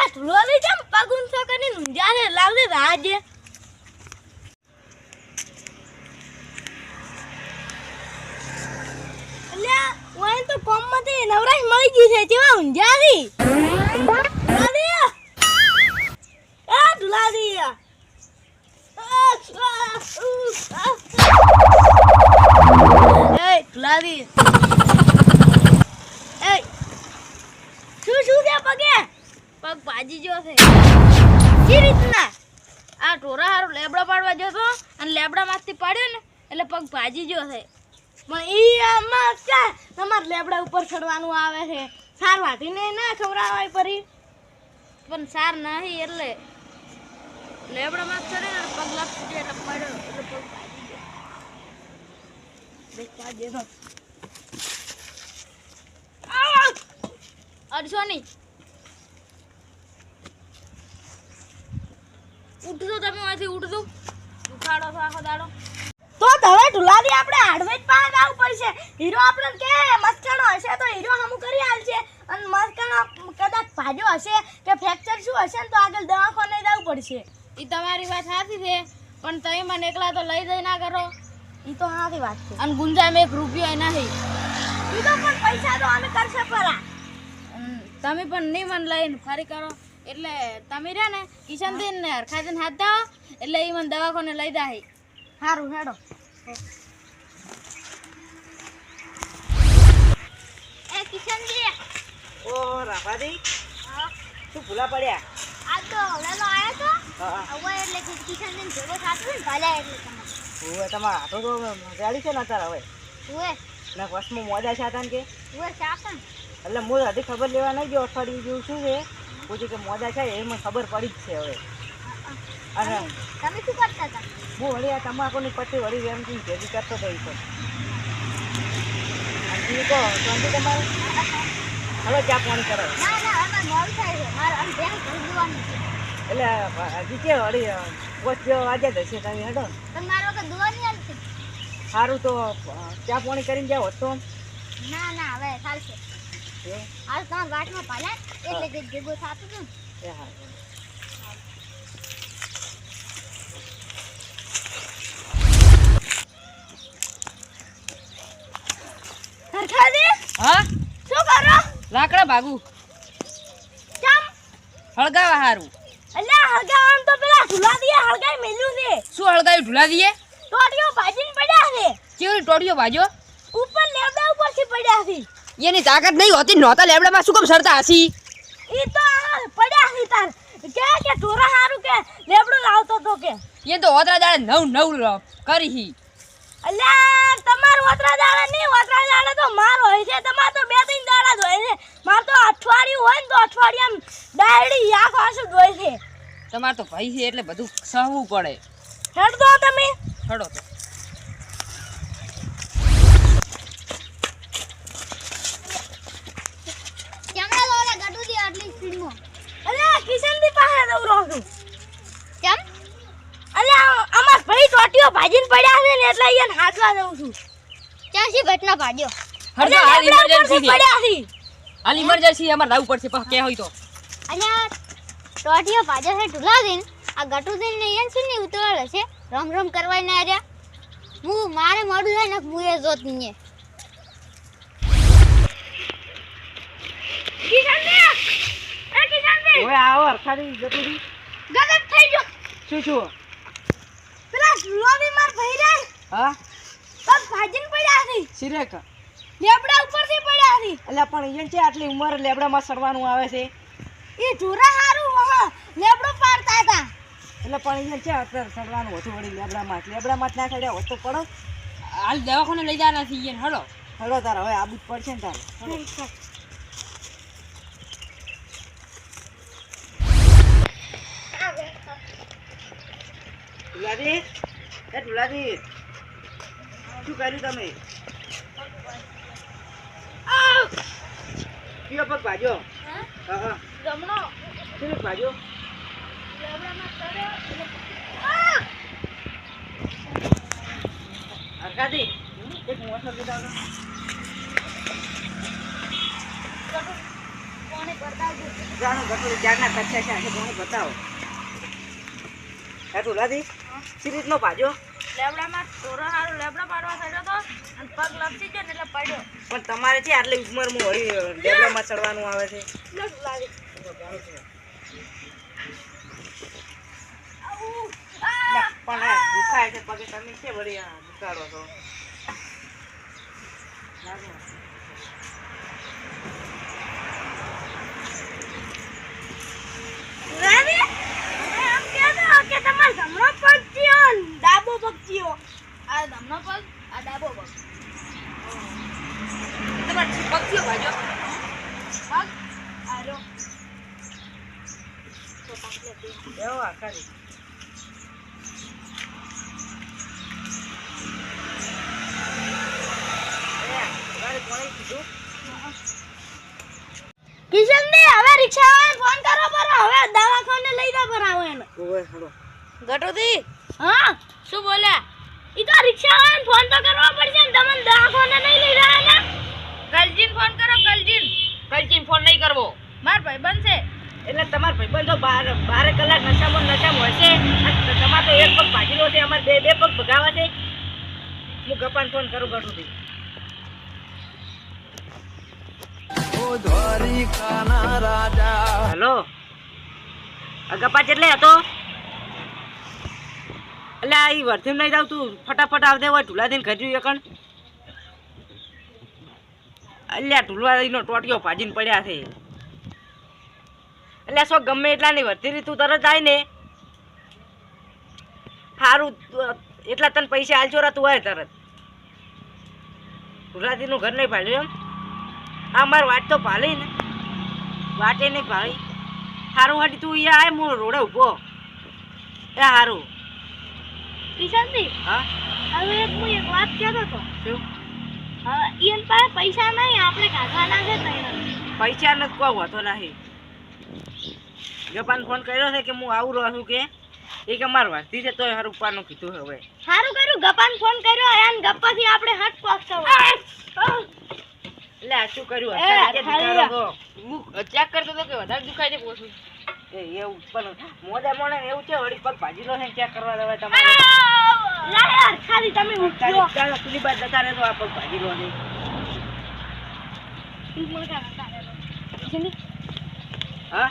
ઢુલોલી જમ પગુન સો કરીને ઊંઝાને લાવજે રાજે અલ્યા ઓય તો કોમમાંથી નવરાશ મળી ગઈ છે કેવા ઊંઝારી ઢુલાદી ઢુલાદી શું છે પગે પગ ભાજી ગયો છે કે રીતના આ ટોરા હારું લેબડા પાડવા ગયો તો અને લેબડા માંથી પાડ્યો ને એટલે પગ ભાજી ગયો છે પણ ઈ આમાં ક્યાં તમાર લેબડા ઉપર ચડવાનું આવે છે સાર વાટીને ના ખવરાવાય પરી પણ સાર નહીં એટલે લેબડા માં ચડે ને પગ લાગી જાય એટલે પડ્યો એટલે પગ ભાજી ગયો બેટા જેનો અડશો નહીં ઉઠજો તમે અહીંથી ઉઠજો ઉખાડો તો આખો દાડો તો હવે ઢુલાદી આપણે હાડવેજ પાસે આવવું પડશે હીરો આપણે કે મસ્કાનો હશે તો હીરો હમું કરી આલશે અને મસ્કાનો કદાચ ભાજો હશે કે ફ્રેક્ચર શું હશે ને તો આગળ દવાખાને જવું પડશે એ તમારી વાત સાચી છે પણ તમે મને એકલા તો લઈ જઈ ના કરો એ તો સાચી વાત છે અને ગુંજામાં 1 રૂપિયો નથી એ તો પણ પૈસા તો અમે કરશે પરા તમે પણ નહીં મન લઈને ફરી કરો એટલે તમે રહ્યા ને કિશનદીન ને હરખાદીન હાથ દાવો એટલે એ મને દવાખાને લઈ જાય સારું હેડો એ કિશનજી ઓ રાફાજી શું ભૂલા પડ્યા આ તો લેલો આયા તો હવે એટલે કિશનદીન ભેગો થાતો ને ભાલા એટલે ઓએ તમારા હાથો તો ગાડી છે ને અત્યારે હવે ઓએ ના વસમાં મોજા છે હતા ને કે ઓએ શાસન એટલે હું હજી ખબર લેવા નહીં ગયો અઠવાડિયું જેવું શું છે પૂછ્યું કે મોજા છે એ મને ખબર પડી જ છે હવે અને તમે શું કરતા હતા હું વળી આ તમાકુની પટ્ટી વળી વેમથી ભેગી કરતો હતો એ પણ અને કહો શાંતિ તમારે હવે ચા પાણી કરો ના ના હવે મોડું થાય છે મારે આમ બેંક ભરવાનું છે એટલે હજી કે વળી પોચ વાગ્યા જ હશે તમે હેડો પણ મારો કે દુવા નહીં આવશે સારું તો ચા પાણી કરીને જાઓ તો ના ના હવે ચાલશે હાલ તમારા વાટમાં પાલા એટલે કે ભેગો થાતું હતું એ હા હરખાદી હા શું કરો લાકડા ભાગુ ચમ હળગાવા હારું અલ્યા હળગાવામ તો પેલા ઢુલાદીએ હળગાઈ મેલ્યું છે શું હળગાવી ઢુલા દઈએ ટોટીઓ ભાજીને પડ્યા છે કેવી ટોટીઓ ભાજો ઉપર લેબડા ઉપરથી પડ્યા છે એની તાકાત નહીં હોતી નહોતા લેબડામાં શું કેમ સરતા હસી ઈ તો પડ્યા છે તાર કે ઢોરા હારું કે લેબડું લાવતો તો કે એ તો ઓતરા દાડે નવ કરી હી અલ્યા તમાર ઓતરા દાડા નહીં ઓતરા દાડા તો માર હોય છે તમાર તો 2-3 દાડા જ હોય છે માર તો અઠવાડિયું હોય ને તો અઠવાડિયામાં ડાયડી આખો આસુ હોય છે તમાર તો ભાઈ છે એટલે બધું સહવું પડે હેડ દો તમે હડો તો કેમરા લોલા ગાડુ દી આટલી સ્પીડમાં અલ્યા કિશનદી પાસે જઉં રહું છું કેમ અલ્યા અમાર ભાઈ ટોટીઓ ભાજીને પડ્યા છે ને એટલે અહીંયા હાથવા જઉં છું ક્યાં છે ઘટના ભાડ્યો હડો હાલ ઇમરજન્સી પડ્યા છે હાલ ઇમરજન્સી અમાર લાવવું પડશે પા કે હોય તો અલ્યા ટોટીઓ ભાજે છે ઢુલાદીન આ ગટુદીન ને એન સુની ઉતરેલ છે રમ રમ કરવાય ના રહ્યા હું મારે મોડું થાય ને હું એ જોત ને હવે આવો હરખાદી જતું હતી ગલત થઈ ગયો શું શું પેલા ઢુલાદી માર ભાઈ રે હા પગ ભાજીને પડ્યા છે સિરેક લેબડા ઉપરથી પડ્યા છે એટલે પણ અહીંયા છે આટલી ઉંમર લેબડામાં સડવાનું આવે છે એ ઢોરા હારું લેબડો પાડતા હતા એટલે પણ અહીંયા છે અત્યારે સડવાનું હતું વળી લેબડામાં ના સડ્યા હોત તો પડો હાલ દવાખાને લઈ જવાના છીએ હડો હડો તારે હવે આબુ જ પડશે ને તારે ઢુલાદી એ ઢુલાદી શું કર્યું તમે કયો પગ ભાજો હા હા જમણો શું ભાજો લેબડામાં ચડ્યો હરખાદી એક મોટર લીધા કોને બતાવજો જાણો ગટુડી ક્યારના કચ્છા છે આજે કોને બતાવો એ ઢુલાદી સી રીતનો ભાજો લેબડામાં ટોરો હારો લેબડા પાડવા થયો તો અને પગ લપસી ગયો ને એટલે પડ્યો પણ તમારે છે આટલી ઉંમરમાં વળી ડેબલામાં ચડવાનું આવે છે લગ લાગે પણ આ દુખાય છે પગે તમે છે વળી આ દુખાડો છો રાની અમે એમ કહેતો કે તમાર જમણો પગ થયો ને ડાબો પગ થયો આ જમણો પગ આ ડાબો પગ તમારે પક્ષીઓ ભાજો પગ આરો તો પાછળ દે એવો આખારી કિશનને હવે રિક્ષાવાળાને ફોન કરો પર હવે દવાખાને લઈ જા પર આવો એને ગટુદી હા શું બોલ્યા ઈ તો રિક્ષાવાળાને ફોન તો કરવો પડશે ને તમને દવાખાને નહીં લઈ જવાના કલજીન ફોન કરો કલજીન ફોન નહીં કરવો માર ભાઈ બનશે એટલે તમાર ભાઈબંધો 12 કલાક નશામાં હશે તમારે તો એક પગ ભાગીલો છે અમારે બે પગ ભગાવા છે હું ગપાન ફોન કરું ગટુથી હેલો ગપા કેટલે હતો એટલે આ ઈ વર્ધીમ નહીં જાવ તું ફટાફટ આવજે હોય ઢુલાદીને ખજ્યું એકણ અલ્યા ઢુલાદીનો ટોટિયો ભાજીને પડ્યા છે એટલે શું ગમે એટલા નહીં વર્ધી તું તરત જાય ને સારું એટલા તને પૈસા હાલજો તું હોય તરત ઢુલાદીનું ઘર નહીં ભાલ્યું એમ આ માર વાટ તો ભાલી ને વાટે નહીં ભાળી સારું હાટી તું અહીંયા આય હું રોડે ઊભો એ સારું કિશનજી હા હવે હું એક વાત કહેતો તો શું હવે ઈયન પાસે પૈસા નહીં આપણે કાઢવાના છે તૈયાર પૈસા નથી કોઈ હોતો નહીં ગપાને ફોન કર્યો છે કે હું આવું રહું છું કે એ કે માર વાતી છે તોય હારું પાનું કીધું હવે સારું કર્યું ગપાને ફોન કર્યો અને ગપ્પાથી આપણે હટ પહોંચતો એટલે આ શું કર્યું એ, અત્યારે કે ખાલી દીકરો તો હું ચેક કરતો હતો કે વધારે દુખાય છે પોછું એ એવું પણ મોઢે મોઢે એવું છે વળી પગ ભાજીલો છે ચેક કરવા દેવાય તમારે લા યાર ખાલી તમે ઉઠો ચાલો પેલી બાદ જતા રહેતો આ પગ ભાજીલો છે હા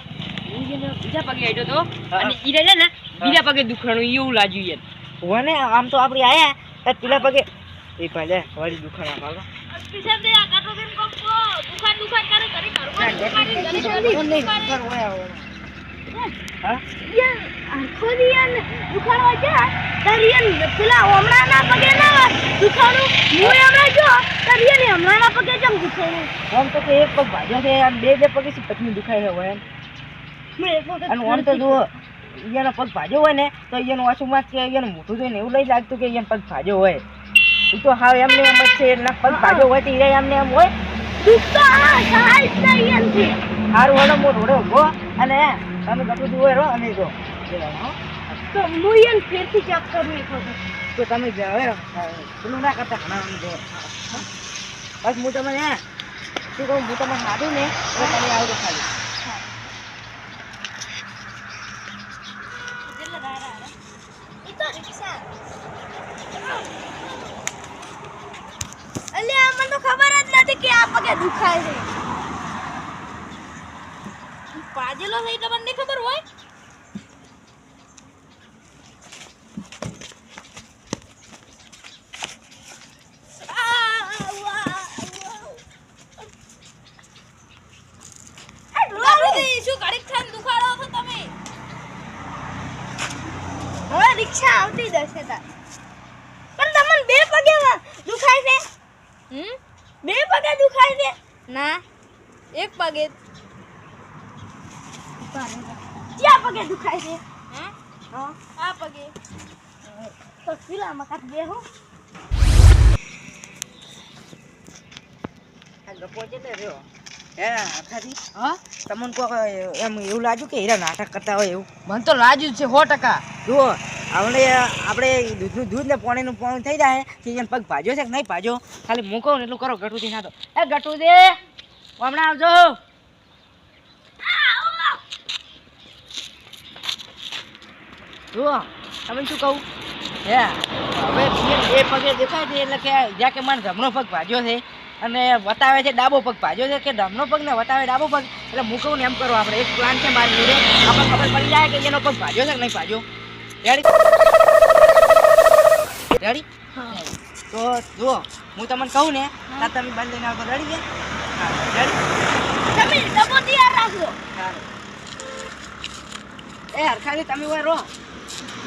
બીજા પગે હેઠો તો અને ઈ રહે ને બીજા પગે દુખાણું એવું લાગ્યું યાર હોને આમ તો આપણે આયા તો પેલા પગે એ ભલે વળી દુખાણા પાડો કિશનજી આ કાટો કેમ કોકો દુકાન કરે ઘરે હા યાર આખો દિયાન દુકાન હોય છે તરિયન પેલા ઓમણાના પગે ના દુકાનું હું એમણા જો તરિયન હમણાના પગે કેમ દુખાય આમ તો કે એક પગ ભાજ્યો છે અને બે પગે શું પગની દુખાય છે હોય એમ મેં એક વખત અને આમ તો જુઓ અહીંયાનો પગ ભાજ્યો હોય ને તો અહીંયાનું વાસુમાં કે અહીંયાનું મોઢું જોઈને એવું નહીં લાગતું કે અહીંયા પગ ભાજ્યો હોય એ તો હાવ એમને એમ જ છે એના પગ ભાજ્યો હોય તો એ એમને એમ હોય દુખતો હા સાઈડ તરિયન થી સારું હાલો હું રોડે ઊભો અને તમે ગટું જુઓ રહો અને જો તો મુયન ફેરથી ચેક કરું એક વખત તો તમે હવે પેલું ના કરતા ઘણા જો બસ હું તમને શું કહું હું તમને સાદું ને એટલે તમે આવજો ખાલી ઈ તો રિક્ષા અલ્યા મને તો ખબર જ નથી કે આ પગે દુખાય છે પાજેલો છે તમને નહીં ખબર હોય શું ઘડીક થઈને દુખાડો છો તમે હવે રિક્ષા આવતી જશે તાર પણ તમને બે પગે દુખાય છે બે પગે દુખાય છે ના એક પગે ક્યાં પગે દુખાય છે હા આ પગે તો પેલામાં કાઢ દે હું આ ગપો છે તે રહ્યો હે આખાથી હા તમને કોક એમ એવું લાગ્યું કે હીરા નાટક કરતા હોય એવું મને તો લાગ્યું જ છે 100%. જુઓ આપણે દૂધનું દૂધ ને પાણીનું પાણી થઈ જાય કે એને પગ ભાજ્યો છે કે નહીં ભાજ્યો ખાલી મૂકો ને એટલું કરો ગટુથી ના તો એ ગટુજી હમણાં આવજો જુઓ તમે શું કહું હે હવે એ પગે દેખાય છે એટલે કે જ્યાં કે મને જમણો પગ ભાજ્યો છે અને વતાવે છે ડાબો પગ ભાજ્યો છે કે જમણો પગ ને વતાવે ડાબો પગ એટલે હું કહું ને એમ કરો આપણે એક પ્લાન છે મારી જોડે આપણે ખબર પડી જાય કે એનો પગ ભાજ્યો છે કે નહીં ભાજ્યો રેડી તો જુઓ હું તમને કહું ને ત્યાં તમે બંધ લઈને આવતો રેડી ગયા હા રેડી તમે ડબ્બો તૈયાર રાખજો. એ હરખાની તમે હોય રો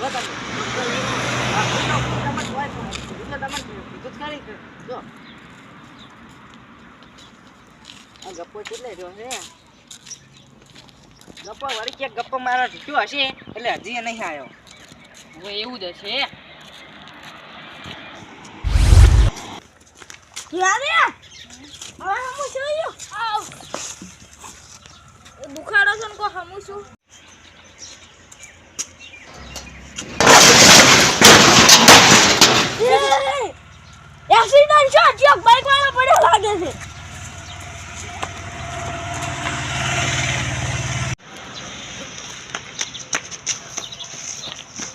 તમે ગપ્પો કેટલે રહ્યો છે ગપ્પો વળી ક્યાંક ગપ્પો મારો ઢીક્યો હશે એટલે હજી એ નહીં આવ્યો હવે એવું જ હશે. લાવે હવે હમું જોયું આવ દુખાડો છે ને કો હમું છું એક્સિડન્ટ છે જે બાઈક વાળો પડ્યો લાગે છે.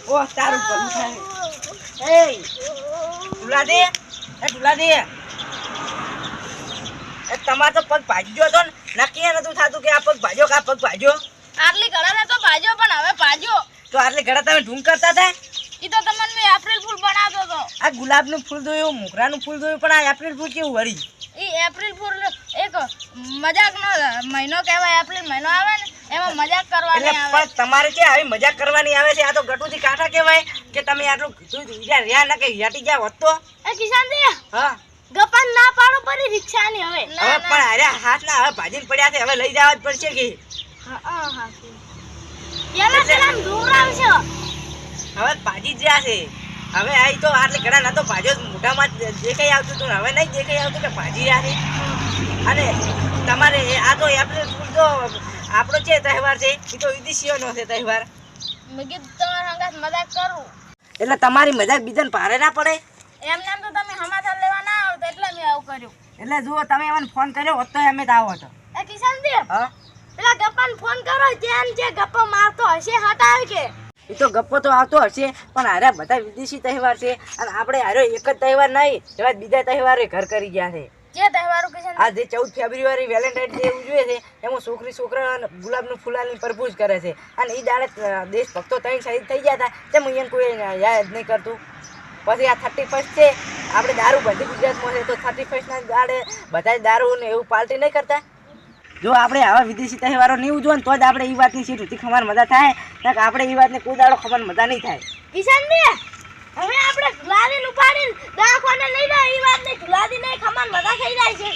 ઓ તારું ભલું થાય એ ઢુલા દે એ ઢુલા દે એ તમાર તો પગ ભાજી ગયો તો ને નક્કી નતું થતું કે આ પગ ભાજ્યો કે આ પગ ભાજ્યો આટલી ઘડાને તો ભાજ્યો પણ હવે ભાજ્યો તો આટલે ઘડા તમે ઢૂંઢ કરતા હતા ઈ તો તમને મેં એપ્રિલ ફૂલ બનાવતો હતો. આ ગુલાબનું ફૂલ જોયું મોગરાનું ફૂલ જોયું પણ આ એપ્રિલ ફૂલ કેવું વળી ઈ એપ્રિલ ફૂલ એક મજાકનો મહિનો કહેવાય. એપ્રિલ મહિનો આવે ને એમાં મજાક કરવાની એટલે આવે. પણ તમારે કે આવી મજાક કરવાની આવે છે આ તો ગટુથી કાંઠા કહેવાય કે તમે આટલું કીધું રહ્યા ના કે યાટી ગયા હોત તો એ કિશાનજી હા ગપાન ના પાડો પડી રિક્ષાની હવે. હવે પણ અરે હાથ ના હવે ભાજીને પડ્યા છે હવે લઈ જવા જ પડશે કે હા પેલા દૂર આવશે. હવે ભાજી જ રહ્યા છે હવે આ તો આટલે ઘડા ના તો ભાજો મોઢામાં દેખાઈ આવતું હતું ને હવે નહીં દેખાઈ આવતું કે ભાજી રહ્યા છે અને તમારે આ તો એપ્રિલ ફૂલ તો આપણો છે તહેવાર છે એ તો વિદેશીઓનો છે તહેવાર મેં કીધું તમારા સંગાત મજાક કરું એટલે તમારી મજાક બીજાને ભારે ના પડે એમને એમ તો તમે સમાચાર લેવા ના આવતો એટલે મેં આવું કર્યું. એટલે જુઓ તમે એમને ફોન કર્યો હોત તો અમે જ આવો હતો એ કિશાનજી હા પેલા ગપ્પાને ફોન કરો જેમ જે ગપ્પો મારતો હશે હટાવે કે એ તો ગપ્પો તો આવતો હશે પણ હારે બધા વિદેશી તહેવાર છે અને આપણે હારે એક જ તહેવાર નહીં એવા બીજા તહેવારે ઘર કરી ગયા છે. જે તહેવારો કિશાન આ જે 14 ફેબ્રુઆરી વેલેન્ટાઇન ડે ઉજવે છે એમાં છોકરી છોકરા ગુલાબનું ફૂલાની પ્રપોઝ કરે છે અને એ દાડે દેશભક્તો ત્રણ શહીદ થઈ ગયા હતા તેમ અહીંયા કોઈ યાદ નહીં કરતું. પછી આ 31 છે આપણે દારૂ બધી ગુજરાતમાં છે તો 31 ના દાડે બધા દારૂ ને એવું પાર્ટી નહીં કરતા. જો આપણે આવા વિદેશી તહેવારો નહીં ઉજવો ને તો જ આપણે એ વાતની સીટ સુધી ખબર મજા થાય કે આપણે એ વાતને કોઈ દાડો ખબર મજા નહીં થાય. કિશાનજી હવે આપણે ગુલાબી ઉપાડીને દાખવાને લઈ લો. એ વાત ને ગુલાબી નહીં ખમાન મજા થઈ જાય છે.